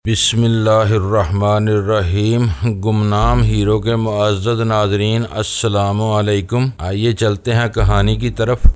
بسم اللہ الرحمن الرحیم۔ گمنام ہیرو کے معزز ناظرین، السلام علیکم۔ آئیے چلتے ہیں کہانی کی طرف۔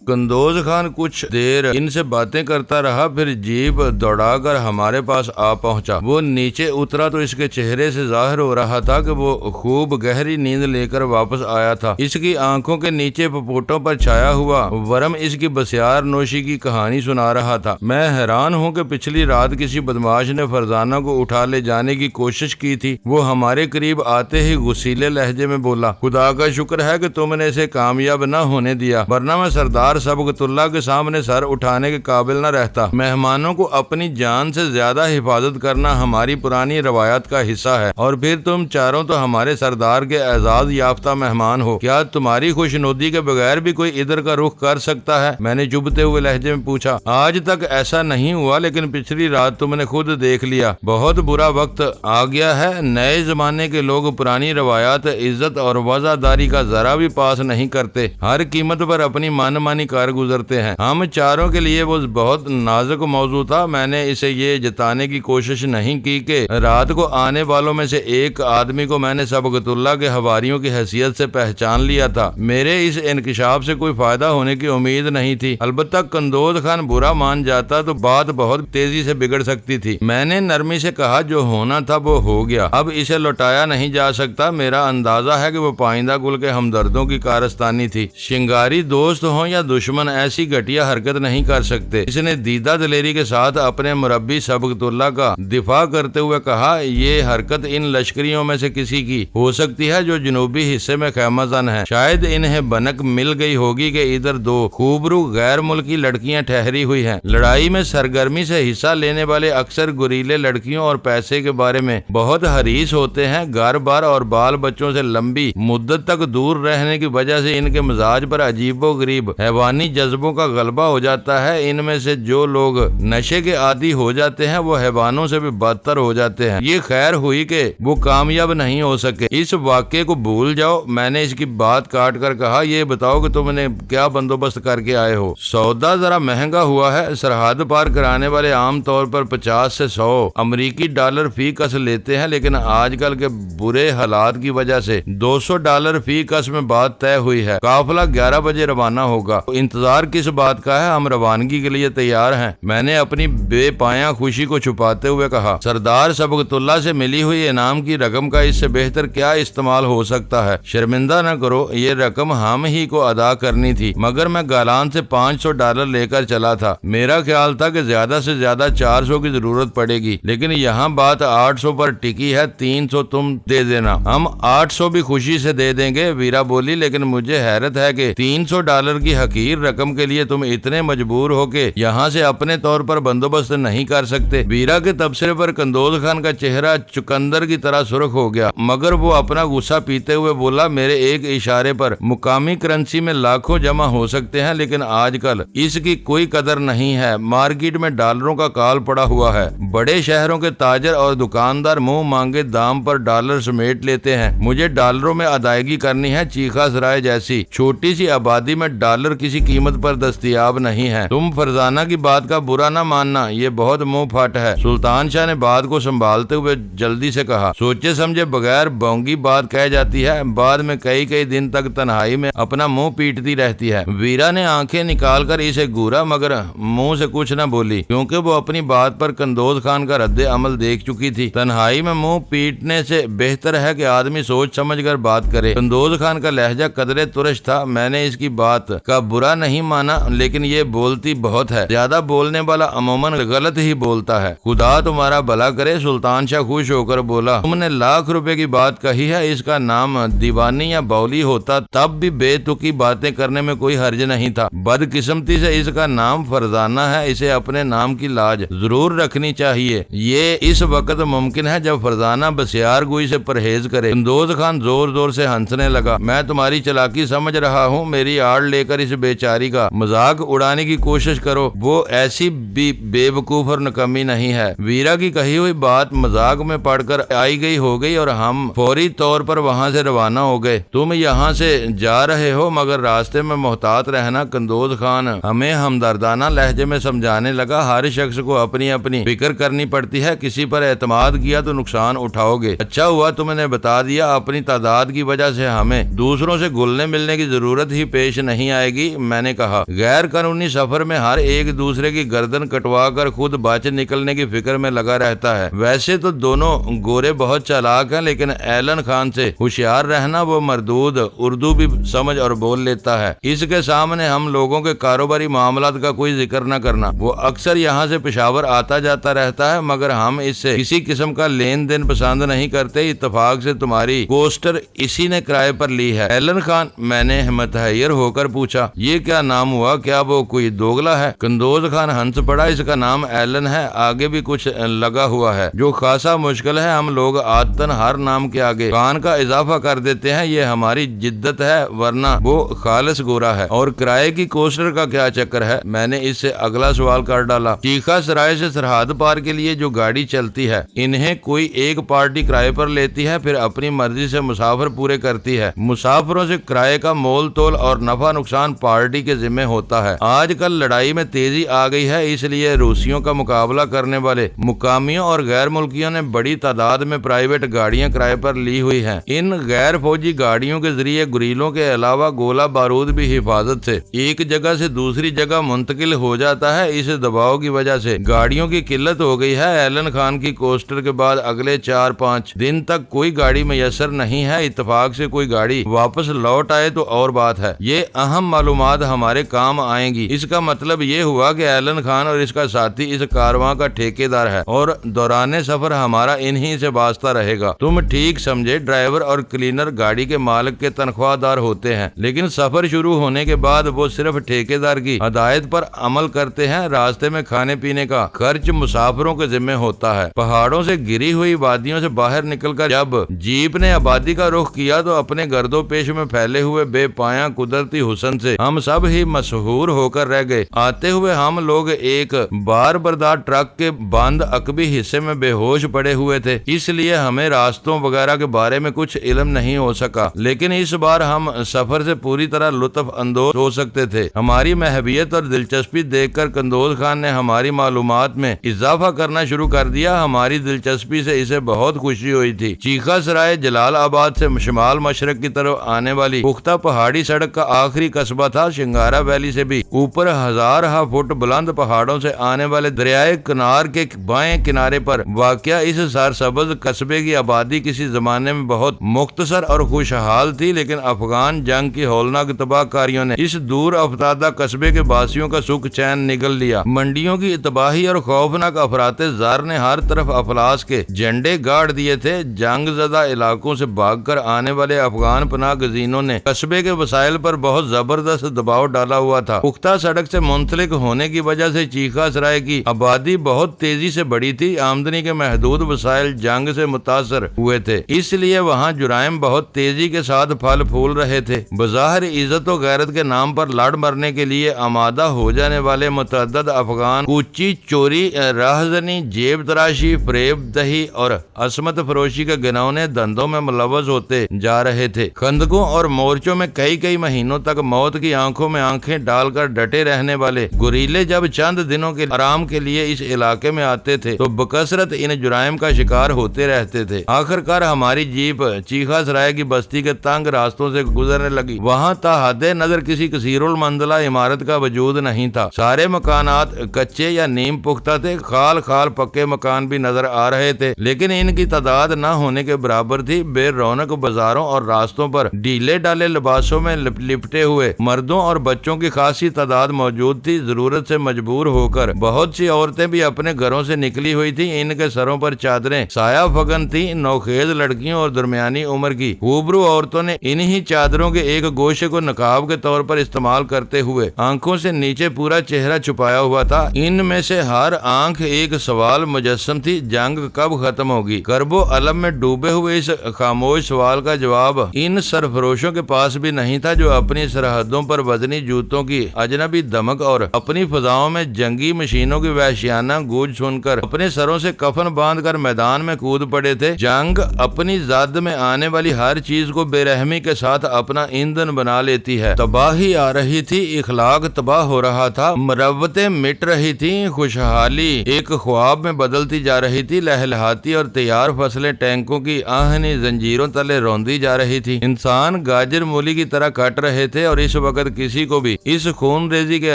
قندوز خان کچھ دیر ان سے باتیں کرتا رہا، پھر جیپ دوڑا کر ہمارے پاس آ پہنچا۔ وہ نیچے اترا تو اس کے چہرے سے ظاہر ہو رہا تھا کہ وہ خوب گہری نیند لے کر واپس آیا تھا۔ اس کی آنکھوں کے نیچے پپوٹوں پر چھایا ہوا ورم اس کی بسیار نوشی کی کہانی سنا رہا تھا۔ میں حیران ہوں کہ پچھلی رات کسی بدماش نے فرزانہ کو اٹھا لے جانے کی کوشش کی تھی۔ وہ ہمارے قریب آتے ہی غصیلے لہجے میں بولا، خدا کا شکر ہے کہ تم نے اسے کامیاب نہ ہونے دیا، ورنہ میں سردار سبقت اللہ کے سامنے سر اٹھانے کے قابل نہ رہتا۔ مہمانوں کو اپنی جان سے زیادہ حفاظت کرنا ہماری پرانی روایات کا حصہ ہے، اور پھر تم چاروں تو ہمارے سردار کے اعزاز یافتہ مہمان ہو۔ کیا تمہاری خوشنودی کے بغیر بھی کوئی ادھر کا رخ کر سکتا ہے؟ میں نے چبھتے ہوئے لہجے میں پوچھا۔ آج تک ایسا نہیں ہوا، لیکن پچھلی رات تم نے خود دیکھ لیا۔ بہت برا وقت آ گیا ہے۔ نئے زمانے کے لوگ پرانی روایات، عزت اور وفاداری کا ذرا بھی پاس نہیں کرتے، ہر قیمت پر اپنی من مانی کار گزرتے ہیں۔ ہم چاروں کے لیے وہ بہت نازک موضوع تھا۔ میں نے اسے یہ جتانے کی کوشش نہیں کی کہ رات کو آنے والوں میں سے ایک آدمی کو میں نے سبقت اللہ کے حواریوں کی حیثیت سے پہچان لیا تھا۔ میرے اس انکشاف سے کوئی فائدہ ہونے کی امید نہیں تھی، البتہ قندوز خان برا مان جاتا تو بات بہت تیزی سے بگڑ سکتی تھی۔ میں نے نرمی سے کہا، جو ہونا تھا وہ ہو گیا، اب اسے لوٹایا نہیں جا سکتا۔ میرا اندازہ ہے کہ وہ پائندہ گل کے ہمدردوں کی کارستانی تھی۔ شنگاری دوست ہوں یا دشمن ایسی گھٹیا حرکت نہیں کر سکتے۔ اس نے دیدہ دلیری کے ساتھ اپنے مربی سبقت اللہ کا دفاع کرتے ہوئے کہا، یہ حرکت ان لشکریوں میں سے کسی کی ہو سکتی ہے جو جنوبی حصے میں خیمہ زن ہے۔ شاید انہیں بنک مل گئی ہوگی کہ ادھر دو خوبرو غیر ملکی لڑکیاں ٹھہری ہوئی ہیں۔ لڑائی میں سرگرمی سے حصہ لینے والے اکثر گریلے لڑکیوں اور پیسے کے بارے میں بہت حریص ہوتے ہیں۔ گھر بار اور بال بچوں سے لمبی مدت تک دور رہنے کی وجہ سے ان کے مزاج پر عجیب و غریب حیوانی جذبوں کا غلبہ ہو جاتا ہے۔ ان میں سے جو لوگ نشے کے عادی ہو جاتے ہیں وہ حیوانوں سے بھی بدتر ہو جاتے ہیں۔ یہ خیر ہوئی کہ وہ کامیاب نہیں ہو سکے۔ اس واقعے کو بھول جاؤ۔ میں نے اس کی بات کاٹ کر کہا، یہ بتاؤ کہ تم نے کیا بندوبست کر کے آئے ہو؟ سودا ذرا مہنگا ہوا ہے۔ سرحد پار کرانے والے عام طور پر 50 سے 100 امریکی ڈالر فی کس لیتے ہیں، لیکن آج کل کے برے حالات کی وجہ سے 200 ڈالر فی کس میں بات طے ہوئی ہے۔ قافلہ 11 بجے روانہ ہوگا۔ انتظار کس بات کا ہے؟ ہم روانگی کے لیے تیار ہیں۔ میں نے اپنی بے پایاں خوشی کو چھپاتے ہوئے کہا، سردار سبقت اللہ سے ملی ہوئی انعام کی رقم کا اس سے بہتر کیا استعمال ہو سکتا ہے؟ شرمندہ نہ کرو، یہ رقم ہم ہی کو ادا کرنی تھی، مگر میں گالان سے 500 ڈالر لے کر چلا تھا۔ میرا خیال تھا کہ زیادہ سے زیادہ 400 کی ضرورت پڑے گی، لیکن یہاں بات 800 پر ٹکی ہے۔ 300 تم دے دینا، ہم 800 بھی خوشی سے دے دیں گے، ویرا بولی۔ لیکن مجھے حیرت ہے کہ 300 ڈالر کی حقیر رقم کے لیے تم اتنے مجبور ہو کہ یہاں سے اپنے طور پر بندوبست نہیں کر سکتے۔ ویرا کے تبصرے پر قندوز خان کا چہرہ چقندر کی طرح سرخ ہو گیا، مگر وہ اپنا غصہ پیتے ہوئے بولا، میرے ایک اشارے پر مقامی کرنسی میں لاکھوں جمع ہو سکتے ہیں، لیکن آج کل اس کی کوئی قدر نہیں ہے۔ مارکیٹ میں ڈالروں کا کال پڑا ہوا ہے۔ بڑے شہروں کے تاجر اور دکاندار منہ مانگے دام پر ڈالر سمیٹ لیتے ہیں۔ مجھے ڈالروں میں ادائیگی کرنی ہے۔ چیخا سرائے جیسی چھوٹی سی آبادی میں ڈالر کسی قیمت پر دستیاب نہیں ہے۔ تم فرزانہ کی بات کا برا نہ ماننا، یہ بہت منہ پھٹ ہے۔ سلطان شاہ نے بات کو سنبھالتے ہوئے جلدی سے کہا، سوچے سمجھے بغیر بونگی بات کہہ جاتی ہے، بعد میں کئی دن تک تنہائی میں اپنا منہ پیٹتی رہتی ہے۔ ویرا نے آنکھیں نکال کر اسے گورا، مگر منہ سے کچھ نہ بولی، کیونکہ وہ اپنی بات پر قندوز خان کا رد عمل دیکھ چکی تھی۔ تنہائی میں منہ پیٹنے سے بہتر ہے کہ آدمی سوچ سمجھ کر بات کرے۔ قندوز خان کا لہجہ قدرے ترش تھا۔ میں نے اس کی بات کا برا نہیں مانا، لیکن یہ بولتی بہت ہے۔ زیادہ بولنے والا عموماً غلط ہی بولتا ہے۔ خدا تمہارا بھلا کرے۔ سلطان شاہ خوش ہو کر بولا، تم نے لاکھ روپے کی بات کہی ہے، اس کا نام دیوانی یا باولی ہوتا تب بھی بے تکی باتیں کرنے میں کوئی حرج نہیں تھا۔ بدقسمتی سے اس کا نام فرزانہ ہے، اسے اپنے نام کی لاج ضرور رکھنی چاہیے۔ یہ اس وقت ممکن ہے جب فرزانہ بسیار گوئی سے پرہیز کرے۔ قندوز خان زور زور سے ہنسنے لگا۔ میں تمہاری چلاکی سمجھ رہا ہوں، میری آڑ لے کر اس بے بیچاری کا مذاق اڑانے کی کوشش کرو، وہ ایسی بھی بے وقوف اور نکمی نہیں ہے۔ ویرا کی کہی ہوئی بات مذاق میں پڑھ کر آئی گئی ہو گئی اور ہم فوری طور پر وہاں سے روانہ ہو گئے۔ تم یہاں سے جا رہے ہو مگر راستے میں محتاط رہنا، قندوز خان ہمیں ہمدردانہ لہجے میں سمجھانے لگا۔ ہر شخص کو اپنی اپنی فکر کرنی پڑتی ہے، کسی پر اعتماد کیا تو نقصان اٹھاؤ گے۔ اچھا ہوا تم نے بتا دیا، اپنی تعداد کی وجہ سے ہمیں دوسروں سے گلنے ملنے کی ضرورت ہی پیش نہیں آئے گی۔ میں نے کہا، غیر قانونی سفر میں ہر ایک دوسرے کی گردن کٹوا کر خود بچ نکلنے کی فکر میں لگا رہتا ہے۔ ویسے تو دونوں گورے بہت چالاک ہیں، لیکن ایلن خان سے ہوشیار رہنا، وہ مردود اردو بھی سمجھ اور بول لیتا ہے۔ اس کے سامنے ہم لوگوں کے کاروباری معاملات کا کوئی ذکر نہ کرنا۔ وہ اکثر یہاں سے پشاور آتا جاتا رہتا ہے مگر ہم اس سے کسی قسم کا لین دین پسند نہیں کرتے۔ اتفاق سے تمہاری کوسٹر اسی نے کرائے پر لی ہے۔ ایلن خان، میں نے متحیر ہو کر پوچھا، یہ کیا نام ہوا؟ کیا وہ کوئی دوگلا ہے؟ قندوز خان ہنس پڑا، اس کا نام ایلن ہے، آگے بھی کچھ لگا ہوا ہے جو خاصا مشکل ہے۔ ہم لوگ عادتاً ہر نام کے آگے خان کا اضافہ کر دیتے ہیں، یہ ہماری جدت ہے، ورنہ وہ خالص گورا ہے۔ اور کرائے کی کوسٹر کا کیا چکر ہے؟ میں نے اس سے اگلا سوال کر ڈالا۔ چیخا سرائے سے سرحد پار کے لیے جو گاڑی چلتی ہے، انہیں کوئی ایک پارٹی کرائے پر لیتی ہے، پھر اپنی مرضی سے مسافر پورے کرتی ہے۔ مسافروں سے کرائے کا مول تول اور نفع نقصان پارٹی کے ذمہ ہوتا ہے۔ آج کل لڑائی میں تیزی آ گئی ہے، اس لیے روسیوں کا مقابلہ کرنے والے مقامیوں اور غیر ملکیوں نے بڑی تعداد میں پرائیویٹ گاڑیاں کرائے پر لی ہوئی ہیں۔ ان غیر فوجی گاڑیوں کے ذریعے گریلوں کے علاوہ گولہ بارود بھی حفاظت سے ایک جگہ سے دوسری جگہ منتقل ہو جاتا ہے۔ اس دباؤ کی وجہ سے گاڑیوں کی قلت ہو گئی ہے۔ ایلن خان کی کوسٹر کے بعد اگلے 4-5 دن تک کوئی گاڑی میسر نہیں ہے۔ اتفاق سے کوئی گاڑی واپس لوٹ آئے تو اور بات ہے، یہ اہم معلومات ہمارے کام آئیں گی۔ اس کا مطلب یہ ہوا کہ ایلن خان اور اس کا ساتھی اس کارواں کا ٹھیکیدار ہے اور دوران سفر ہمارا انہی سے واسطہ رہے گا۔ تم ٹھیک سمجھے، ڈرائیور اور کلینر گاڑی کے مالک کے تنخواہ دار ہوتے ہیں، لیکن سفر شروع ہونے کے بعد وہ صرف ٹھیکیدار کی ہدایت پر عمل کرتے ہیں۔ راستے میں کھانے پینے کا خرچ مسافروں کے ذمہ ہوتا ہے۔ پہاڑوں سے گری ہوئی وادیوں سے باہر نکل کر جب جیپ نے آبادی کا رخ کیا تو اپنے گرد و پیش میں پھیلے ہوئے بے پایاں قدرتی حسن سے ہم سب ہی مسحور ہو کر رہ گئے۔ آتے ہوئے ہم لوگ ایک بار بردار ٹرک کے بند عقبی حصے میں بے ہوش پڑے ہوئے تھے، اس لیے ہمیں راستوں وغیرہ کے بارے میں کچھ علم نہیں ہو سکا، لیکن اس بار ہم سفر سے پوری طرح لطف اندوز ہو سکتے تھے۔ ہماری محبیت اور دلچسپی دیکھ کر قندوز خان نے ہماری معلومات میں اضافہ کرنا شروع کر دیا۔ ہماری دلچسپی سے اسے بہت خوشی ہوئی تھی۔ چیخا سرائے جلال آباد سے شمال مشرق کی طرف آنے والی پختہ پہاڑی سڑک کا آخری قصبہ تھا۔ شنگارا ویلی سے بھی اوپر 1000 فٹ بلند پہاڑوں سے آنے والے دریائے کنار کے بائیں کنارے پر واقع اس سرسبز قصبے کی آبادی کسی زمانے میں بہت مختصر اور خوشحال تھی، لیکن افغان جنگ کی ہولناک تباہ کاریوں نے اس دور افتادہ قصبے کے باسیوں کا سکھ چین نگل لیا۔ منڈیوں کی تباہی اور خوفناک افراط زر نے ہر طرف افلاس کے جھنڈے گاڑ دیے تھے۔ جنگ زدہ علاقوں سے بھاگ کر آنے والے افغان پناہ گزینوں نے قصبے کے وسائل پر بہت زبردست دباؤ ڈالا ہوا تھا۔ پختہ سڑک سے منسلک ہونے کی وجہ سے چیخا سرائے کی آبادی بہت تیزی سے بڑھی تھی۔ آمدنی کے محدود وسائل جنگ سے متاثر ہوئے تھے، اس لیے وہاں جرائم بہت تیزی کے ساتھ پھل پھول رہے تھے۔ بظاہر عزت و غیرت کے نام پر لڑ مرنے کے لیے آمادہ ہو جانے والے متعدد افغان کوچی، چوری، راہزنی، جیب تراشی، فریب دہی اور عصمت فروشی کے گنونے دھندوں میں ملوث ہوتے جا رہے تھے۔ خندقوں اور مورچوں میں کئی مہینوں تک موت کی آنکھوں میں آنکھیں ڈال کر ڈٹے رہنے والے گوریلے جب چند دنوں کے آرام کے لیے اس علاقے میں آتے تھے تو بکثرت ان جرائم کا شکار ہوتے رہتے تھے۔ آخر کار ہماری جیپ چیخا سرائے کی بستی کے تنگ راستوں سے گزرنے لگی۔ وہاں تا حد نظر کسی کثیر المنزلہ عمارت کا وجود نہیں تھا۔ سارے مکانات کچے یا نیم پختہ تھے، خال پکے مکان بھی نظر آ رہے تھے، لیکن ان کی تعداد نہ ہونے کے برابر تھی۔ بے رونق بازاروں اور راستوں پر ڈھیلے ڈالے لباسوں میں لپٹے ہوئے مردوں اور بچوں کی خاصی تعداد موجود تھی۔ ضرورت سے مجبور ہو کر بہت سی عورتیں بھی اپنے گھروں سے نکلی ہوئی تھی۔ ان کے سروں پر چادریں سایہ فگن تھیں۔ نوخیز لڑکیوں اور درمیانی عمر کی خوبرو عورتوں نے انہی چادروں کے ایک گوشے کو نقاب کے طور پر استعمال کرتے ہوئے آنکھوں سے نیچے پورا چہرہ چھپایا ہوا تھا۔ ان میں سے ہر آنکھ ایک سوال مجسم تھی، جنگ کب ختم ہوگی؟ کرب و الم میں ڈوبے ہوئے اس خاموش سوال کا جواب ان سرفروشوں کے پاس بھی نہیں تھا جو اپنی سرحدوں پر وزنی جوتوں کی اجنبی دمک اور اپنی فضاؤں میں جنگی مشینوں کی وحشیانہ گونج سن کر اپنے سروں سے کفن باندھ کر میدان میں کود پڑے تھے۔ جنگ اپنی زد میں آنے والی ہر چیز کو بے رحمی کے ساتھ اپنا ایندھن بنا لیتی ہے۔ تباہی آ رہی تھی، اخلاق تباہ ہو رہا تھا، مروتیں مٹ رہی تھیں، خوشحالی ایک خواب میں بدلتی جا رہی تھی، لہلہاتی اور تیار فصلیں ٹینکوں کی آہنی زنجیروں تلے روندی جا رہی تھی۔ انسان گاجر مولی کی طرح کٹ رہے تھے اور اس وقت کسی کو بھی اس خون ریزی کے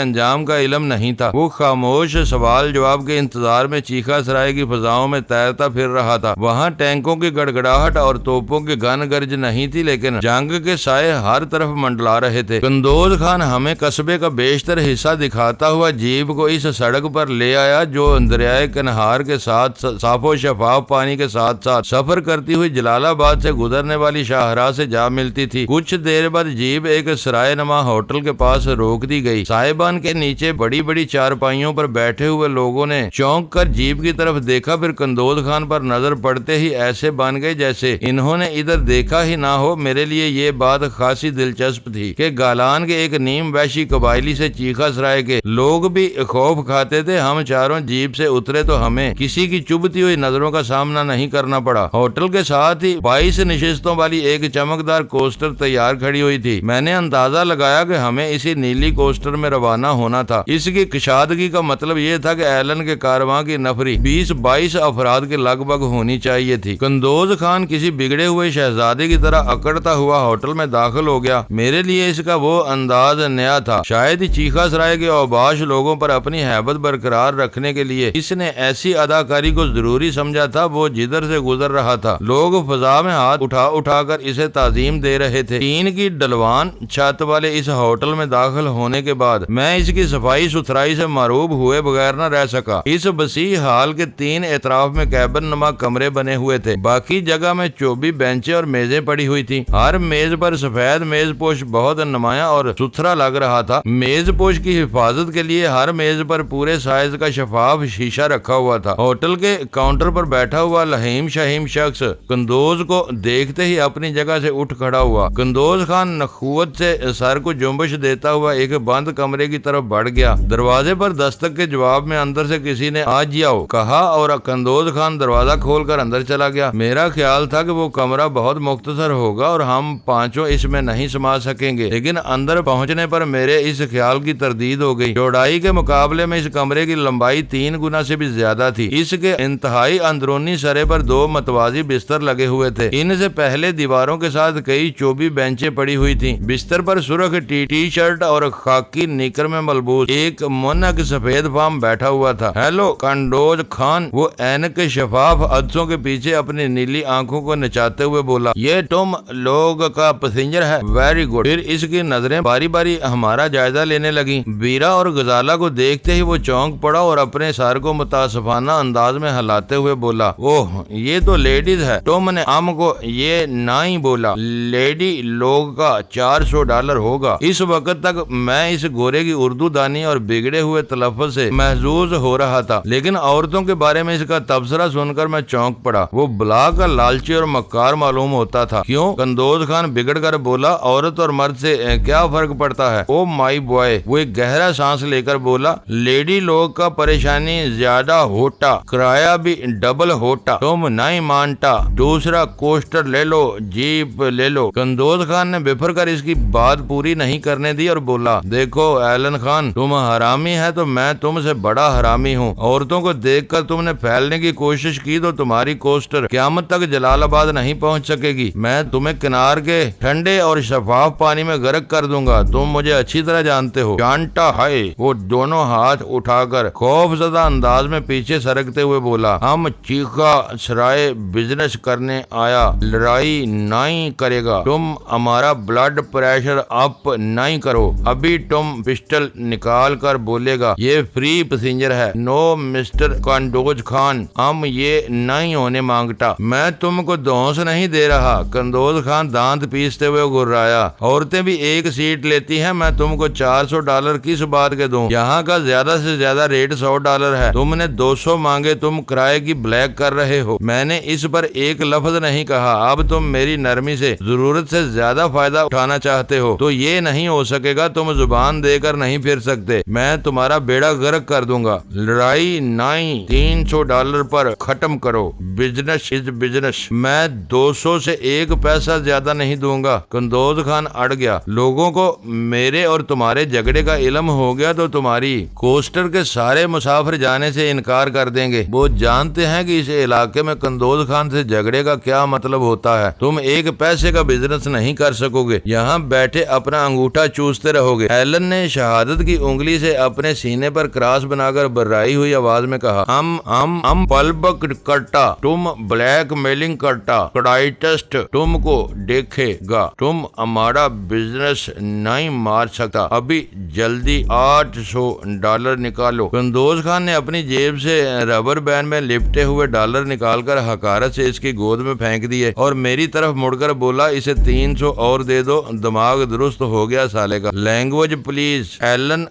انجام کا علم نہیں تھا۔ وہ خاموش سوال جواب کے انتظار میں چیخا سرائے کی فضاؤں میں تیرتا پھر رہا تھا۔ وہاں ٹینکوں کی گڑگڑاہٹ اور توپوں کی گن گرج نہیں تھی، لیکن جنگ کے سائے ہر طرف منڈلا رہے تھے۔ قندوز خان ہمیں قصبے کا بیشتر حصہ دکھاتا ہوا جیپ کو اس سڑک پر لے آیا جو دریائے کنہار کے ساتھ صاف و شفاف پانی کے ساتھ ساتھ سفر کرتی ہوئی جلال آباد سے گزرنے والی شاہراہ سے جا ملتی تھی۔ کچھ دیر بعد جیپ ایک سرائے نما ہوٹل کے پاس روک دی گئی۔ صاحبان کے نیچے بڑی بڑی چارپائیوں پر بیٹھے ہوئے لوگوں نے چونک کر جیپ کی طرف دیکھا، پھر قندوز خان پر نظر پڑتے ہی ایسے بن گئے جیسے انہوں نے ادھر دیکھا ہی نہ ہو۔ میرے لیے یہ بات خاصی دلچسپ تھی کہ گالان کے ایک نیم وحشی قبائلی سے چیخا سرائے کے لوگ بھی خوف کھاتے تھے۔ ہم چاروں جیپ سے اترے تو ہمیں کسی کی چبھتی ہوئی نظروں کا سامنا نہیں کرنا پڑا۔ ہوٹل کے ساتھ ہی 22 نشستوں والی ایک چمکدار کوسٹر تیار کھڑی ہوئی تھی۔ میں نے اندازہ لگایا کہ ہمیں اسی نیلی کوسٹر میں روانہ ہونا تھا۔ اس کی کشادگی کا مطلب یہ تھا کہ ایلن کے کارواں کی نفری 20-22 افراد کے لگ بھگ ہونی چاہیے تھی۔ قندوز خان کسی بگڑے ہوئے شہزادے کی طرح اکڑتا ہوا ہوٹل میں داخل ہو گیا۔ میرے لیے اس کا وہ انداز نیا تھا۔ شاید ہی چیخا سرائے کے اوباش لوگوں پر اپنی ہیبت برقرار رکھنے کے لیے اس نے ایسی اداکاری کو ضروری سمجھا تھا۔ وہ جدھر سے گزر رہا تھا لوگ فضا میں ہاتھ اٹھا کر اسے تعظیم دے رہے تھے۔ ٹین کی ڈلوان چھت والے اس ہوٹل میں داخل ہونے کے بعد میں اس کی صفائی ستھرائی سے معروب ہوئے بغیر نہ رہ سکا۔ اس وسیع ہال کے 3 اطراف میں کیبن نما کمرے بنے ہوئے تھے۔ باقی جگہ میں چوبی بینچیں اور میزیں پڑی ہوئی تھی۔ ہر میز پر سفید میز پوش بہت نمایاں اور ستھرا لگ رہا تھا۔ میز پوش کی حفاظت کے لیے ہر میز پر پورے سائز کا شفاف شیشہ رکھا ہوا تھا۔ ہوٹل کے کاؤنٹر پر بیٹھا ہوا لہیم شہیم شخص قندوز کو دیکھتے ہی اپنی جگہ سے اٹھ کھڑا ہوا۔ قندوز خان نخوت سے سر کو جنبش دیتا ہوا ایک بند کمرے کی طرف بڑھ گیا۔ دروازے پر دستک کے جواب میں اندر سے کسی نے آ جاؤ کہا اور قندوز خان دروازہ کھول کر اندر چلا گیا۔ میرا خیال تھا کہ وہ کمرہ بہت مختصر ہوگا اور ہم پانچوں اس میں نہیں سما سکیں گے، لیکن اندر پہنچنے پر میرے اس خیال کی تردید ہو گئی۔ چوڑائی کے مقابلے میں اس کمرے کی لمبائی 3 گنا سے بھی زیادہ تھی۔ اس کے انتہائی اندرونی سرے پر 2 متوازی بستر لگے ہوئے تھے۔ ان سے پہلے دیواروں کے ساتھ کئی چوبی بینچیں پڑی ہوئی تھیں۔ بستر پر سرخ ٹی شرٹ اور خاکی نیکر میں ملبوس ایک منک سفید فام بیٹھا ہوا تھا۔ ہیلو قندوز خان، وہ اینک شفاف عدسوں کے پیچھے اپنی نیلی آنکھوں کو نچاتے ہوئے بولا۔ یہ تم لوگ کا پیسنجر ہے؟ Very good. پھر اس کی نظریں باری باری ہمارا جائزہ لینے لگیں۔ بیرا اور غزالہ کو دیکھتے ہی وہ چونک پڑا اور اپنے سر کو متاسفانہ انداز میں ہلاتے ہوئے بولا، اوہ یہ تو لیڈیز ہے۔ تم نے ہم کو یہ نہ ہی بولا۔ لیڈی لوگ کا $400 ہوگا۔ اس وقت تک میں اس گورے کی اردو دانی اور بگڑے ہوئے تلفظ سے محظوظ ہو رہا تھا، لیکن عورتوں کے بارے میں اس کا تبصرہ سن کر میں چونک پڑا۔ وہ بلا کا لالچی اور مکار معلوم ہوتا تھا۔ کیوں؟ قندوز خان بگڑ کر بولا، عورت اور مرد سے کیا فرق پڑتا ہے؟ او مائی بوائے۔ وہ ایک گہرا سانس لے کر بولا، لیڈی لوگ کا پریشانی زیادہ ہوتا، کرایہ بھی ڈبل ہوتا، تم نہیں مانتا، دوسرا کوسٹر لے لو، جیپ لے لو۔ قندوز خان نے بفر کر اس کی بات پوری نہیں کرنے دی اور بولا، دیکھو ایلن خان، تم حرامی ہے تو میں تم سے بڑا حرامی ہوں۔ عورتوں کو دیکھ کر تم نے پھیلنے کی کوشش کی تو تمہاری کوسٹر قیامت تک جلال آباد نہیں پہنچ سکے گی۔ میں تمہیں کنار کے ٹھنڈے اور شفاف پانی میں غرق کر دوں گا، تم مجھے اچھی طرح جانتے ہو۔ جانتا ہے؟ وہ دونوں ہاتھ اٹھا کر خوف زدہ انداز میں پیچھے سرکتے ہوئے بولا، ہم چیخا سرائے بزنس کرنے آیا، لڑائی نہیں کرے گا۔ تم ہمارا بلڈ پریشر اپ نہیں کرو۔ ابھی تم پسٹل نکال کر بولے گا، یہ فری پیسنجر ہے۔ نو مسٹر قندوز خان، ہم یہ نہیں ہونے مانگتا۔ میں تم کو دھونس نہیں دے رہا۔ قندوز خان دانت پیستے ہوئے گھرایا، عورتیں بھی ایک سیٹ لیتی ہیں، میں تم کو $400 کس بات کے دوں؟ یہاں کا زیادہ سے زیادہ ریٹ $100 ہے، تم نے 200 مانگے، تم کرائے کی بلیک کر رہے ہو۔ میں نے اس پر ایک لفظ نہیں کہا۔ اب تم میری نرمی سے ضرورت سے زیادہ فائدہ اٹھانا چاہتے ہو تو یہ نہیں ہو سکے گا، تم زبان دے کر نہیں پھر سکتے، میں تمہارا بیڑا غرق کر دوں گا۔ لڑائی نہیں، $300 پر ختم کرو، بزنس از بزنس، میں 200 سے 1 پیسہ زیادہ نہیں دوں گا۔ قندوز خان اڑ گیا، لوگوں کو میرے اور تمہارے جھگڑے کا علم ہو گیا تو تمہاری کوسٹر کے سارے مسافر جانے سے انکار کر دیں گے۔ وہ جانتے ہیں کہ اس علاقے میں قندوز خان سے جھگڑے کا کیا مطلب ہوتا ہے، تم 1 پیسے کا بزنس نہیں کر سکو گے، یہاں بیٹھے اپنا انگوٹھا چوستے رہو گے۔ ایلن نے شہادت کی انگلی سے اپنے سینے پر کراس بنا کر بررائی ہوئی آواز میں کہا، ہم پلبک کرتا، تم بلیک میلنگ کرتا، کڑائٹسٹ تم کو دیکھے گا، تم ہمارا بزنس نہیں مار سکتا، ابھی جلدی $800 نکالو۔ قندوز خان نے اپنی جیب سے ربر بینڈ میں لپٹے ہوئے ڈالر نکال کر حقارت سے اس کی گود میں پھینک دیے اور میری طرف مڑ کر بولا، اسے 300 اور دے دو، دماغ درست ہو گیا سالے کا۔ Language please. ایلن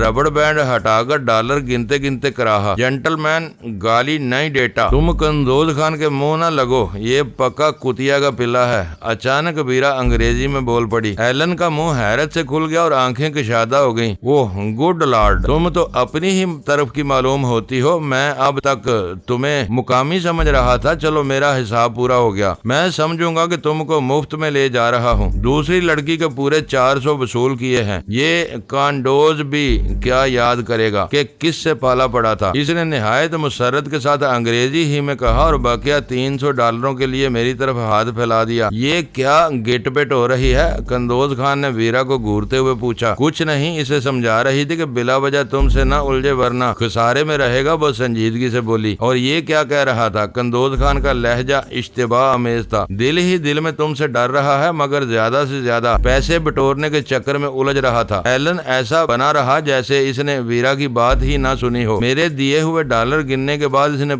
ربر بینڈ ہٹا کر ڈالر گنتے گنتے کراہا، جنٹل مین گالی نہیں دیتا، تم قندوز خان کے منہ نہ لگو، یہ پکا کتیا کا پلا ہے۔ اچانک بیرا انگریزی میں بول پڑی۔ ایلن کا منہ حیرت سے کھل گیا اور آنکھیں کشادہ ہو گئیں۔ وہ گڈ لارڈ، تم تو اپنی ہی طرف کی معلوم ہوتی ہو، میں اب تک تمہیں مقامی سمجھ رہا تھا، چلو میرا حساب پورا ہو گیا، میں سمجھوں گا کہ تم کو مفت میں لے جا رہا ہوں۔ دوسری لڑکی کے پورے 400 وصول کیے ہیں، یہ کانڈوز بھی کیا یاد کرے گا کہ کس سے پالا پڑا تھا۔ اس نے نہایت مسرت کے ساتھ انگریزی ہی میں کہا اور بقیہ $300 کے لیے میری طرف ہاتھ پھیلا دیا۔ یہ کیا گٹ پٹ ہو رہی ہے؟ قندوز خان نے ویرا کو گھورتے ہوئے پوچھا۔ کچھ نہیں، اسے سمجھا رہی تھی کہ بلا وجہ تم سے نہ الجھے ورنہ خسارے میں رہے گا، وہ سنجیدگی سے بولی۔ اور یہ کیا کہہ رہا تھا؟ قندوز خان کا لہجہ اشتباہ آمیز تھا۔ دل ہی دل میں تم سے ڈر رہا ہے مگر زیادہ سے زیادہ پیسے بٹورنے کے چکر میں الجھ رہا تھا۔ ایلن ایسا بنا رہا جیسے اس نے ویرا کی بات ہی نہ سنی ہو۔ میرے دیے ہوئے ڈالر گننے کے بعد اس نے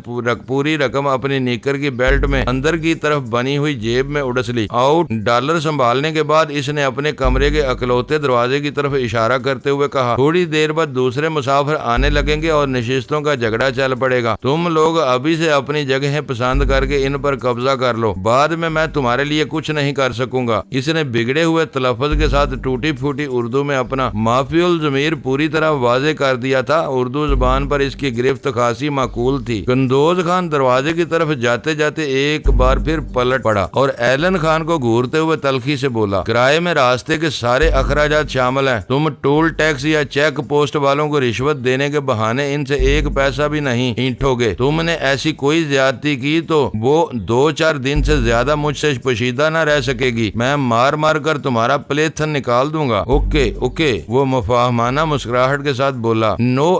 پوری رقم اپنی نیکر کی بیلٹ میں اندر کی طرف بنی ہوئی جیب میں اڑس لی۔ آؤٹ ڈالر سنبھالنے کے بعد اس نے اپنے کمرے کے اکلوتے دروازے کی طرف اشارہ کرتے ہوئے کہا، تھوڑی دیر بعد دوسرے مسافر آنے لگیں گے اور نشستوں کا جھگڑا چل پڑے گا، تم لوگ ابھی سے اپنی جگہیں پسند کر کے ان پر قبضہ کر لو، بعد میں تمہارے لیے کچھ نہیں کر سکوں گا۔ اس نے بگڑے ہوئے تلفظ کے ساتھ ٹوٹی پھوٹی اردو میں اپنا معافی الضمیر پوری طرح واضح کر دیا تھا۔ اردو زبان پر اس کی گرفت خاصی معقول تھی۔ قندوز خان دروازے کی طرف جاتے جاتے ایک بار پھر پلٹ پڑا اور ایلن خان کو گھورتے ہوئے تلخی سے بولا، کرائے میں راستے کے سارے اخراجات شامل ہیں، تم ٹول ٹیکس یا چیک پوسٹ والوں کو رشوت دینے کے بہانے ان سے 1 پیسہ بھی نہیں اینٹھو گے، تم نے ایسی کوئی زیادتی کی تو وہ 2-4 دن سے زیادہ مجھ سے پوشیدہ نہ رہ سکے گی، میں مار مار کر تمہارا پلیتھن نکال دوں گا۔ اوکے وہ مفاہمانہ مسکراہٹ کے ساتھ بولا، نو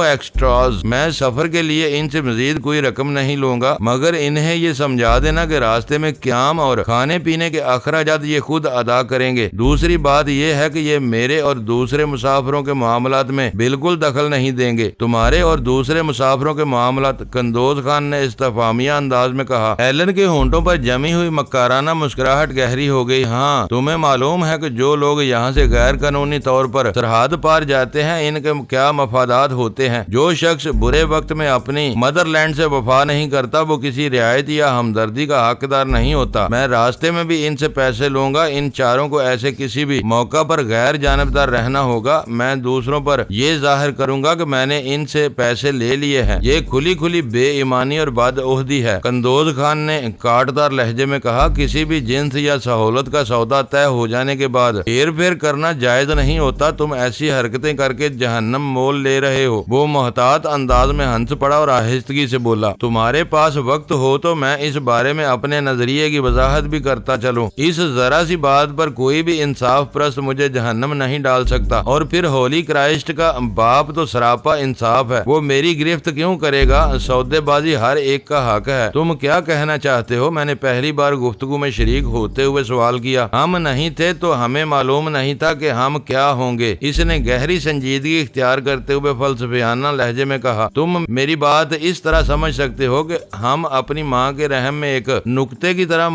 ایکسٹراز، میں سفر کے لیے ان سے مزید کوئی رقم نہیں لوں گا مگر انہیں یہ سمجھا دینا کہ راستے میں قیام اور کھانے پینے کے اخراجات یہ خود ادا کریں گے۔ دوسری بات یہ ہے کہ یہ میرے اور دوسرے مسافروں کے معاملات میں بالکل دخل نہیں دیں گے، تمہارے اور دوسرے مسافروں کے معاملات۔ قندوز خان نے استفہامیہ انداز میں کہا۔ ایلن کے ہونٹوں پر جمی ہوئی مکارانہ مسکراہٹ گہری ہو گئی۔ ہاں، تمہیں معلوم ہے کہ جو لوگ یہاں سے غیر قانونی طور پر سرحد پار جاتے ہیں ان کے کیا مفادات ہوتے ہیں۔ جو شخص برے وقت میں اپنی مدر لینڈ سے وفا نہیں کرتا وہ کسی رعایت یا ہمدردی کا حقدار نہیں ہوتا۔ میں راستے میں بھی ان سے پیسے لوں گا، ان چاروں کو ایسے کسی بھی موقع پر غیر جانبدار رہنا ہوگا، میں دوسروں پر یہ ظاہر کروں گا کہ میں نے ان سے پیسے لے لیے ہیں، یہ کھلی بے ایمانی اور بدعہدی ہے۔ قندوز خان نے کاٹدار لہجے میں کہا، کسی بھی جنس یا سہولت کا سودا طے ہو جانے کے بعد ہیر پھیر کرنا جائز نہیں ہوتا، تم ایسی حرکتیں کر کے جہنم مول لے رہے ہو۔ وہ محتاط انداز میں ہنس پڑا اور آہستگی سے بولا، تمہارے پاس وقت ہو تو میں اس بارے میں اپنے نظریے کی وضاحت بھی کرتا چلوں، اس ذرا سی بات پر کوئی بھی انصاف پرست مجھے جہنم نہیں ڈال سکتا، اور پھر ہولی کرائسٹ کا باپ تو سراپا انصاف ہے، وہ میری گرفت کیوں کرے گا؟ سودے بازی ہر ایک کا حق ہے۔ تم کیا کہنا چاہتے ہو؟ میں نے پہلی بار گفتگو میں شریک ہوتے ہوئے سوال کیا۔ ہم نہیں تھے تو ہمیں معلوم نہیں تھا کہ ہم کیا ہوں گے، اس نے گہری سنجیدگی اختیار کرتے ہوئے فلسفیانہ لہجے میں کہا۔ تم میری بات اس طرح سمجھ سکتے ہو کہ ہم اپنی ماں کے رحم میں ایک نقطے کی طرح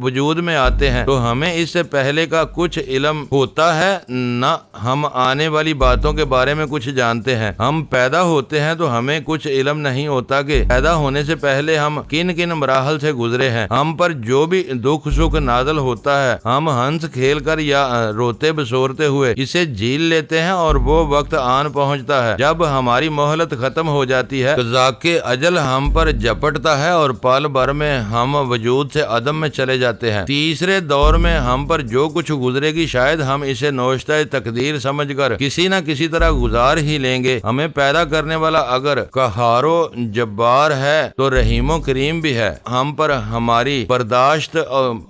وجود میں آتے ہیں تو ہمیں اس سے پہلے کا کچھ علم ہوتا ہے، نہ ہم آنے والی باتوں کے بارے میں کچھ جانتے ہیں۔ ہم پیدا ہوتے ہیں تو ہمیں کچھ علم نہیں ہوتا کہ پیدا ہونے سے پہلے ہم کن کن مراحل سے گزرے ہیں، ہم پر جو بھی دکھ سکھ نازل ہوتا ہے ہم ہنس کھیل کھیل کر یا روتے بسورتے ہوئے اسے جھیل لیتے ہیں، اور وہ وقت آن پہنچتا ہے جب ہماری مہلت ختم ہو جاتی ہے، قضاء اجل ہم پر جپٹتا ہے اور پل بھر میں ہم وجود سے عدم میں چلے جاتے ہیں۔ تیسرے دور میں ہم پر جو کچھ گزرے گی شاید ہم اسے نوشتہ تقدیر سمجھ کر کسی نہ کسی طرح گزار ہی لیں گے۔ ہمیں پیدا کرنے والا اگر قہار و جبار ہے تو رحیم و کریم بھی ہے۔ ہم پر ہماری برداشت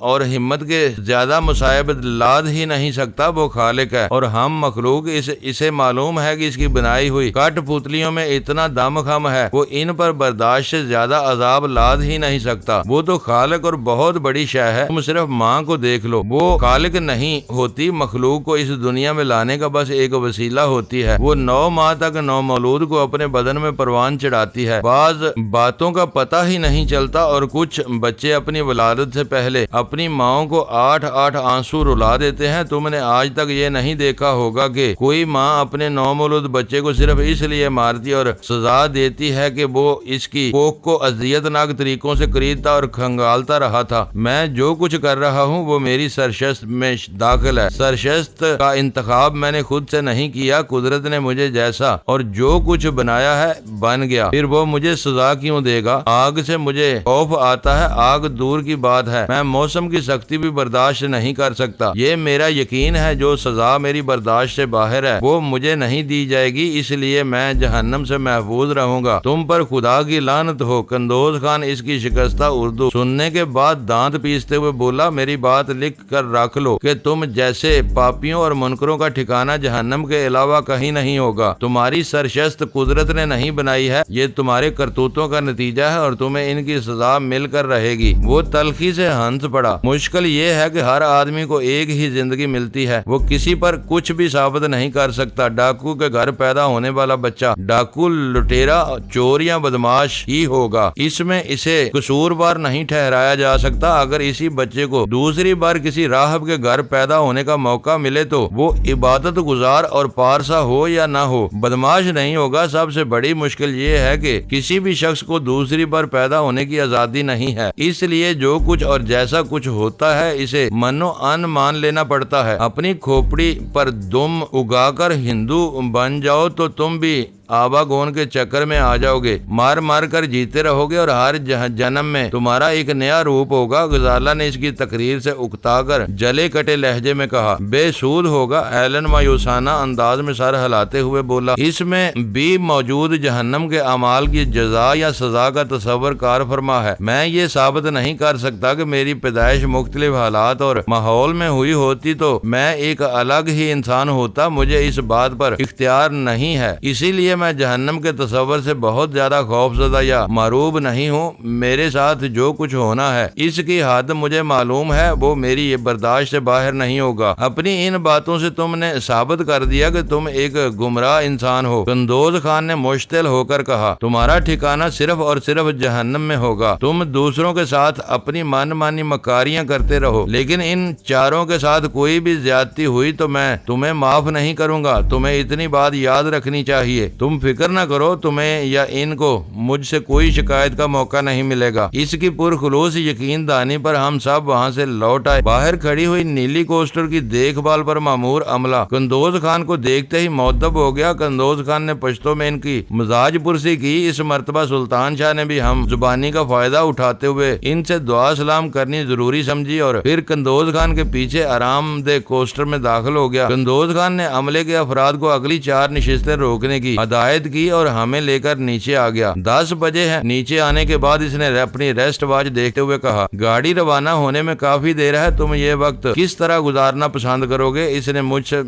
اور ہمت کے زیادہ مصائب لاد ہی نہیں سکتا، وہ خالق ہے، اور ہم مخلوق اسے معلوم ہے کہ اس کی بنائی ہوئی کٹ پتلیوں میں اتنا دم خم ہے، وہ ان پر برداشت سے زیادہ عذاب لاد ہی نہیں سکتا۔ وہ تو خالق اور بہت بڑی شے ہے، تم صرف ماں کو دیکھ لو، وہ خالق نہیں ہوتی، مخلوق کو اس دنیا میں لانے کا بس ایک وسیلہ ہوتی ہے۔ وہ 9 ماہ تک نومولود کو اپنے بدن میں پروان چڑھاتی ہے، بعض باتوں کا پتہ ہی نہیں چلتا، اور کچھ بچے اپنی ولادت سے پہلے اپنی ماؤں کو 8 آنسو رلا دیتے ہیں۔ تم نے آج تک یہ نہیں دیکھا ہوگا کہ کوئی ماں اپنے نومولود بچے کو صرف اس لیے مارتی اور سزا دیتی ہے کہ وہ اس کی کوکھ کو اذیت ناک طریقوں سے خریدتا اور کھنگالتا رہا تھا۔ میں جو کچھ کر رہا ہوں وہ میری سرشست میں داخل ہے۔ سرشست کا انتخاب میں نے خود سے نہیں کیا، قدرت نے مجھے جیسا اور جو کچھ بنایا ہے بن گیا، پھر وہ مجھے سزا کیوں دے گا؟ آگ سے مجھے خوف آتا ہے، آگ دور کی بات ہے، میں موسم کی سختی بھی برداشت نہیں کر سکتا۔ یہ میرا یقین ہے جو سزا میری برداشت سے باہر ہے وہ مجھے نہیں دی جائے گی، اس لیے میں جہنم سے محفوظ رہوں گا۔ تم پر خدا کی لعنت ہو۔ قندوز خان اس کی شکستہ اردو سننے کے بعد دانت پیستے ہوئے بولا، میری بات لکھ کر رکھ لو کہ تم جیسے پاپیوں اور منکروں کا ٹھکانہ جہنم کے علاوہ کہیں نہیں ہوگا۔ تمہاری سرشست قدرت نے نہیں بنائی ہے، یہ تمہارے کرتوتوں کا نتیجہ ہے، اور تمہیں ان کی سزا مل کر رہے گی۔ وہ تلخی سے ہنس پڑا۔ مشکل یہ ہے کہ ہر آدمی کو ایک ہی زندگی ملتی ہے، وہ کسی پر کچھ بھی ثابت نہیں کر سکتا۔ ڈاکو کے گھر پیدا ہونے والا بچہ ڈاکو، لٹیرا، چور یا بدماش ہی ہوگا، اس میں اسے قصوروار نہیں ٹھہرایا جا سکتا۔ اگر اسی بچے کو دوسری بار کسی راہب کے گھر پیدا ہونے کا موقع ملے تو وہ عبادت گزار اور پارسا ہو یا نہ ہو، بدماش نہیں ہوگا۔ سب سے بڑی مشکل یہ ہے کہ کسی بھی شخص کو دوسری بار پیدا ہونے کی آزادی نہیں ہے، اس لیے جو کچھ اور جیسا کچھ ہوتا ہے اسے منو ان مان لینا پڑتا ہے۔ اپنی کھوپڑی پر دم اگا کر ہندو بن جاؤ تو تم بھی آبا گون کے چکر میں آ جاؤ گے، مار مار کر جیتے رہو گے، اور ہر جنم میں تمہارا ایک نیا روپ ہوگا۔ غزالہ نے اس کی تقریر سے اکتا کر جلے کٹے لہجے میں کہا، بے سود ہوگا۔ ایلن مایوسانہ انداز میں سر ہلاتے ہوئے بولا، اس میں بھی موجود جہنم کے اعمال کی جزا یا سزا کا تصور کار فرما ہے۔ میں یہ ثابت نہیں کر سکتا کہ میری پیدائش مختلف حالات اور ماحول میں ہوئی ہوتی تو میں ایک الگ ہی انسان ہوتا، مجھے اس بات پر اختیار نہیں ہے، اسی لیے میں جہنم کے تصور سے بہت زیادہ خوف زدہ یا مرعوب نہیں ہوں۔ میرے ساتھ جو کچھ ہونا ہے اس کی حد مجھے معلوم ہے، وہ میری برداشت سے باہر نہیں ہوگا۔ اپنی ان باتوں سے تم نے ثابت کر دیا کہ تم ایک گمراہ انسان ہو۔ قندوز خان نے مشتعل ہو کر کہا، تمہارا ٹھکانہ صرف اور صرف جہنم میں ہوگا۔ تم دوسروں کے ساتھ اپنی من مانی مکاریاں کرتے رہو، لیکن ان چاروں کے ساتھ کوئی بھی زیادتی ہوئی تو میں تمہیں معاف نہیں کروں گا۔ تمہیں اتنی بات یاد رکھنی چاہیے، تم فکر نہ کرو، تمہیں یا ان کو مجھ سے کوئی شکایت کا موقع نہیں ملے گا۔ اس کی پرخلوص یقین دانی پر ہم سب وہاں سے لوٹ آئے۔ باہر کھڑی ہوئی نیلی کوسٹر کی دیکھ بھال پر مامور عملہ قندوز خان کو دیکھتے ہی معطب ہو گیا۔ قندوز خان نے پشتو میں ان کی مزاج پرسی کی۔ اس مرتبہ سلطان شاہ نے بھی ہم زبانی کا فائدہ اٹھاتے ہوئے ان سے دعا سلام کرنی ضروری سمجھی، اور پھر قندوز خان کے پیچھے آرام دہ کوسٹر میں داخل ہو گیا۔ قندوز خان نے عملے کے افراد کو اگلی 4 نشستیں روکنے کی ہدایت کی اور ہمیں لے کر نیچے آ گیا۔ 10 بجے ہیں۔ نیچے آنے کے بعد اس نے اپنی ریسٹ واچ دیکھتے ہوئے کہا، گاڑی روانہ ہونے میں کافی دیر ہے، تم یہ وقت کس طرح گزارنا پسند کرو گے؟ اس نے مجھ سے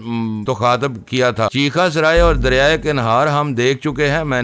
تو خاطب کیا تھا۔ چیخا سرائے اور دریائے کنہار ہم دیکھ چکے ہیں، میں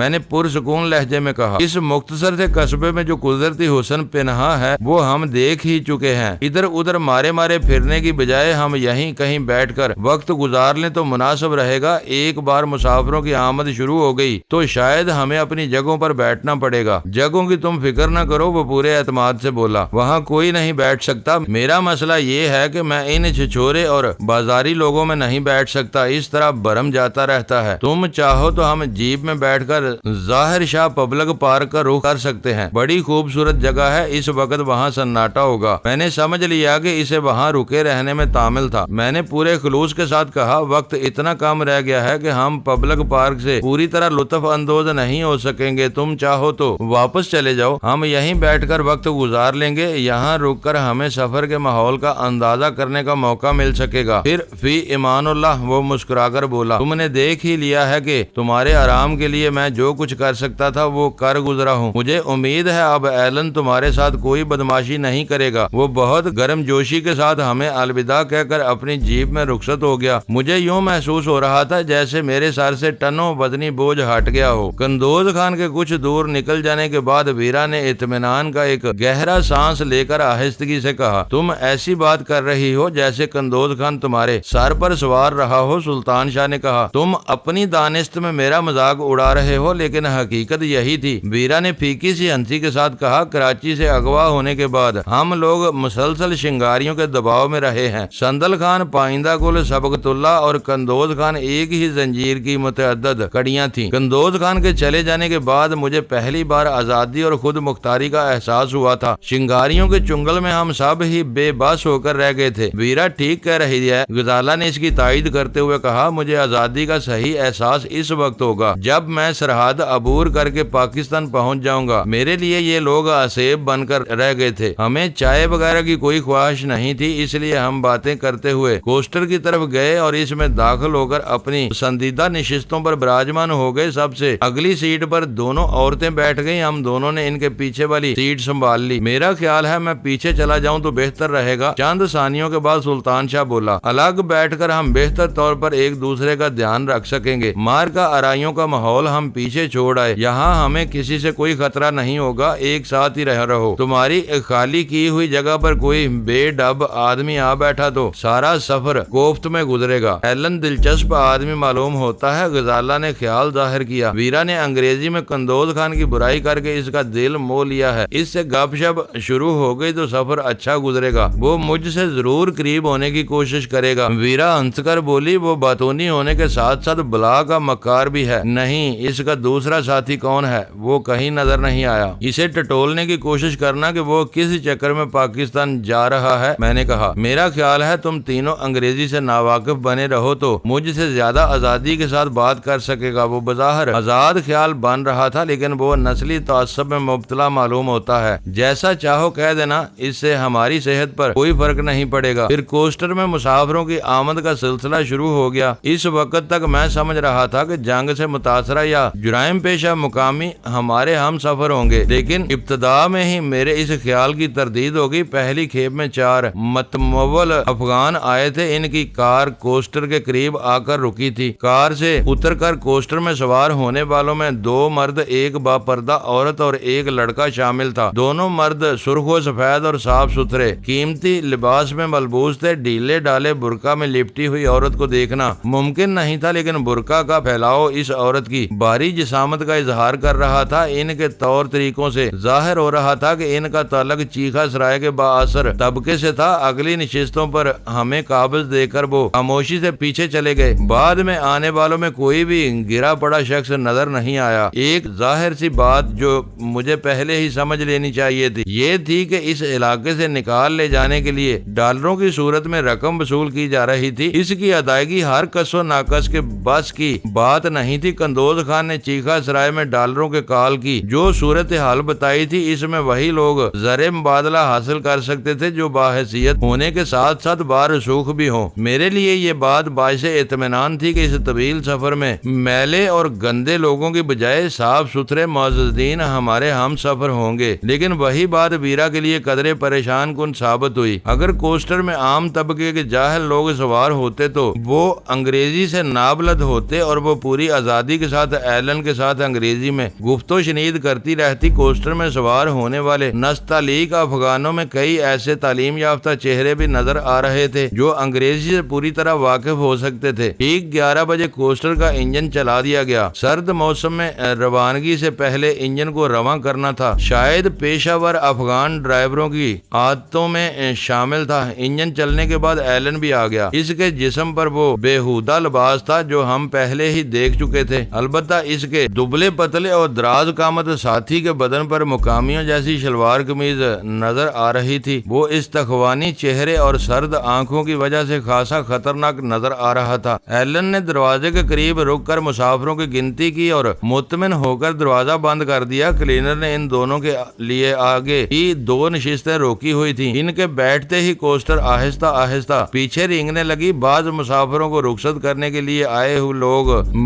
نے پرسکون لہجے میں کہا۔ اس مختصر سے قصبے میں جو قدرتی حسن پنہا ہے وہ ہم دیکھ ہی چکے ہیں۔ ادھر ادھر مارے پھرنے کی بجائے ہم یہیں کہیں بیٹھ کر وقت گزار لیں تو مناسب رہے گا۔ ایک بار مسافروں کی آمد شروع ہو گئی تو شاید ہمیں اپنی جگہوں پر بیٹھنا پڑے گا۔ جگہوں کی تم فکر نہ کرو، وہ پورے اعتماد سے بولا، وہاں کوئی نہیں بیٹھ سکتا۔ میرا مسئلہ یہ ہے کہ میں ان چھچورے اور بازاری لوگوں میں نہیں بیٹھ سکتا، اس طرح برہم جاتا رہتا ہے۔ تم چاہو تو ہم جیپ میں بیٹھ کر ظاہر شاہ پبلک پارک کا رخ کر سکتے ہیں، بڑی خوبصورت جگہ ہے، اس وقت وہاں سناٹا ہوگا۔ میں نے سمجھ لیا کہ اسے وہاں رکے رہنے میں تامل تھا۔ میں نے پورے خلوص کے ساتھ کہا، وقت اتنا کم رہ گیا ہے کہ ہم پبلک پارک سے پوری طرح لطف اندوز نہیں ہو سکیں گے، تم چاہو تو واپس چلے جاؤ، ہم یہیں بیٹھ کر وقت گزار لیں گے، یہاں رک کر ہمیں سفر کے ماحول کا اندازہ کرنے کا موقع مل سکے گا۔ پھر فی امان اللہ، وہ مسکرا کر بولا، تم نے دیکھ ہی لیا ہے کہ تمہارے آرام کے لیے میں جو کچھ کر سکتا تھا وہ کر گزرا ہوں، مجھے امید ہے اب ایلن تمہارے ساتھ کوئی بدماشی نہیں کرے گا۔ وہ بہت گرم جوشی کے ساتھ ہمیں الوداع کہہ کر اپنی جیپ میں رخصت ہو گیا۔ مجھے یوں محسوس ہو رہا تھا جیسے میرے سر سے ٹنوں وزنی بوجھ ہٹ گیا ہو۔ قندوز خان کے کچھ دور نکل جانے کے بعد ویرا نے اطمینان کا ایک گہرا سانس لے کر آہستگی سے کہا، تم ایسی بات کر رہی ہو جیسے قندوز خان تمہارے سر پر سوار رہا ہو۔ سلطان شاہ نے کہا، تم اپنی دانست میں میرا مذاق اڑا رہے ہو، لیکن حقیقت یہی تھی۔ ویرا نے پھیکی سی ہنسی کے ساتھ کہا، کراچی سے اغوا ہونے کے بعد ہم لوگ مسلسل شنگاریوں کے دباؤ میں رہے ہیں۔ سندل خان، پائندہ گل، سبقت اللہ اور قندوز خان ایک ہی زنجیر کی متعدد کڑیاں تھیں۔ قندوز خان کے چلے جانے کے بعد مجھے پہلی بار آزادی اور خود مختاری کا احساس ہوا تھا۔ شنگاریوں کے چنگل میں ہم سب ہی بے بس ہو کر رہ گئے تھے۔ ویرا ٹھیک کہہ رہی ہے، غزالہ نے اس کی تائید کرتے ہوئے کہا، مجھے آزادی کا صحیح احساس اس وقت ہوگا جب میں سرحد عبور کر کے پاکستان پہنچ جاؤں گا۔ میرے لیے یہ لوگ آسیب بن کر رہ گئے تھے، ہمیں چائے وغیرہ کی کوئی خواہش نہیں تھی، اس لیے ہم باتیں کرتے ہوئے کوسٹر کی طرف گئے اور اس میں داخل ہو کر اپنی پسندیدہ نشستوں پر براجمان ہو گئے۔ سب سے اگلی سیٹ پر دونوں عورتیں بیٹھ گئیں، ہم دونوں نے ان کے پیچھے والی سیٹ سنبھال لی۔ میرا خیال ہے میں پیچھے چلا جاؤں تو بہتر رہے گا۔ چند ثانیوں کے بعد سلطان شاہ بولا، الگ بیٹھ کر ہم بہتر طور پر ایک دوسرے کا دھیان رکھ سکیں گے۔ مار کا آرائیوں کا ماحول ہم پیچھے چھوڑ آئے، یہاں ہمیں کسی سے کوئی خطرہ نہیں ہوگا، ایک ساتھ ہی رہو۔ تمہاری خالی کی ہوئی جگہ پر کوئی بے ڈب آدمی آ بیٹھا تو سارا سفر کوفت میں گزرے گا۔ ایلن دلچسپ آدمی معلوم ہوتا ہے، غزالہ نے خیال ظاہر کیا۔ ویرا نے انگریزی میں قندوز خان کی برائی کر کے اس کا دل مو لیا ہے، اس سے گپ شپ شروع ہو گئی تو سفر اچھا گزرے گا، وہ مجھ سے ضرور قریب ہونے کی کوشش کرے گا۔ ویرا ہنس کر بولی، وہ باتونی ہونے کے ساتھ ساتھ بلا کا مکار بھی ہے۔ نہیں، اس کا دوسرا ساتھی کون ہے؟ وہ کہیں نظر نہیں آیا۔ اسے ٹٹولنے کی کوشش کرنا کہ وہ کس چکر میں پاکستان جا رہا ہے۔ میں نے کہا، میرا خیال ہے تم تینوں انگریزی سے ناواقف بنے رہو تو مجھ سے زیادہ آزادی کے ساتھ بات کر سکے گا۔ وہ بظاہر آزاد خیال بن رہا تھا، لیکن وہ نسلی تعصب میں مبتلا معلوم ہوتا ہے۔ جیسا چاہو کہہ دینا، اس سے ہماری صحت پر کوئی فرق نہیں پڑے گا۔ پھر کوسٹر میں مسافروں کی آمد کا سلسلہ شروع ہو گیا۔ اس وقت تک میں سمجھ رہا تھا کہ جنگ سے متاثرہ یا جرائم پیشہ مقامی ہمارے ہم سفر ہوں گے، لیکن ابتدا میں ہی میرے اس خیال کی تردید ہو گئی۔ پہلی کھیپ میں 4 متمول افغان آئے تھے، ان کی کار کوسٹر کے قریب آ کر رکی تھی۔ کار سے اتر کر کوسٹر میں سوار ہونے والوں میں 2 مرد، ایک باپردہ عورت اور ایک لڑکا شامل تھا۔ دونوں مرد سرخ و سفید اور صاف ستھرے قیمتی لباس میں ملبوس تھے۔ ڈھیلے ڈالے برقع میں لپٹی ہوئی عورت کو دیکھنا ممکن نہیں تھا، لیکن برقع کا پھیلاؤ اس عورت کی بھاری جسامت کا اظہار کر رہا تھا۔ ان کے طور طریقوں سے ظاہر ہو رہا تھا کہ ان کا تعلق چیخا سرائے کے بااثر طبقے سے تھا۔ اگلی نشستوں پر ہمیں قابض دے کر وہ خاموشی سے پیچھے چلے گئے۔ بعد میں آنے والوں میں کوئی بھی گرا پڑا شخص نظر نہیں آیا۔ ایک ظاہر سی بات جو مجھے پہلے ہی سمجھ لینی چاہیے تھی یہ تھی کہ اس علاقے سے نکال لے جانے کے لیے ڈالروں کی صورت میں رقم وصول کی جا رہی تھی۔ اس کی ادائیگی ہر کس و ناقص کے بس کی بات نہیں تھی۔ قندوز خان نے چیخا سرائے میں ڈالروں کے کال کی جو صورتحال بتائی تھی، اس میں وہی لوگ زر مبادلہ حاصل کر سکتے تھے جو باحثیت ہونے کے ساتھ ساتھ بارسوخ بھی ہوں۔ میرے لیے یہ بات باعث اطمینان تھی کہ اس طویل سفر میں میلے اور گندے لوگوں کی بجائے صاف ستھرے معززین ہمارے ہم سفر ہوں گے، لیکن وہی بات ویرا کے لیے قدرے پریشان کن ثابت ہوئی۔ اگر کوسٹر میں عام طبقے کے جاہل لوگ سوار ہوتے تو وہ انگریزی سے نابلد ہوتے اور وہ پوری آزادی کے ساتھ ایلن کے ساتھ انگریزی میں گفت و شنید کرتی رہتی۔ کوسٹر میں سوار ہونے والے نستعلیق افغانوں میں کئی ایسے تعلیم یافتہ چہرے بھی نظر آ رہے تھے جو انگریزی سے پوری طرح واقف ہو سکتے تھے۔ ٹھیک 11 بجے کوسٹر کا انجن انجن چلا دیا گیا۔ سرد موسم میں روانگی سے پہلے انجن کو رواں کرنا تھا، شاید پیشہ ور افغان ڈرائیوروں کی عادتوں میں شامل تھا۔ انجن چلنے کے بعد ایلن بھی آ گیا۔ اس کے جسم پر وہ بےہودہ لباس تھا جو ہم پہلے ہی دیکھ چکے تھے، البتہ اس کے دبلے پتلے اور دراز قامت ساتھی کے بدن پر مقامیوں جیسی شلوار قمیض نظر آ رہی تھی۔ وہ استخوانی چہرے اور سرد آنکھوں کی وجہ سے خاصا خطرناک نظر آ رہا تھا۔ ایلن نے دروازے کے قریب رک کر مسافروں کی گنتی کی اور مطمئن ہو کر دروازہ بند کر دیا۔ کلینر نے ان دونوں کے لیے آگے ہی 2 نشستیں روکی ہوئی تھیں۔ ان کے بیٹھتے ہی کوسٹر آہستہ آہستہ پیچھے رینگنے لگی۔ بعض مسافروں کو رخصت کرنے کے لیے آئے ہوئے لوگ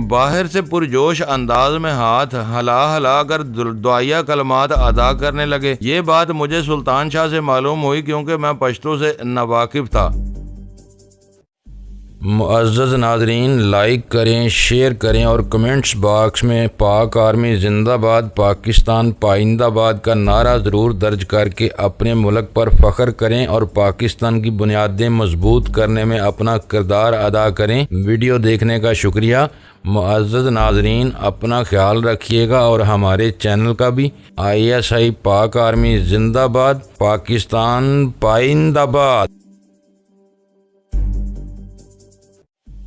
باہر سے پرجوش انداز میں ہاتھ ہلا کر دعائیہ کلمات ادا کرنے لگے۔ یہ بات مجھے سلطان شاہ سے معلوم ہوئی کیونکہ میں پشتو سے ناواقف تھا۔ معزز ناظرین، لائک کریں، شیئر کریں اور کمنٹس باکس میں پاک آرمی زندہ باد، پاکستان پائندہ باد کا نعرہ ضرور درج کر کے اپنے ملک پر فخر کریں اور پاکستان کی بنیادیں مضبوط کرنے میں اپنا کردار ادا کریں۔ ویڈیو دیکھنے کا شکریہ۔ معزز ناظرین، اپنا خیال رکھیے گا اور ہمارے چینل کا بھی۔ ISI پاک آرمی زندہ باد، پاکستان پائندہ باد۔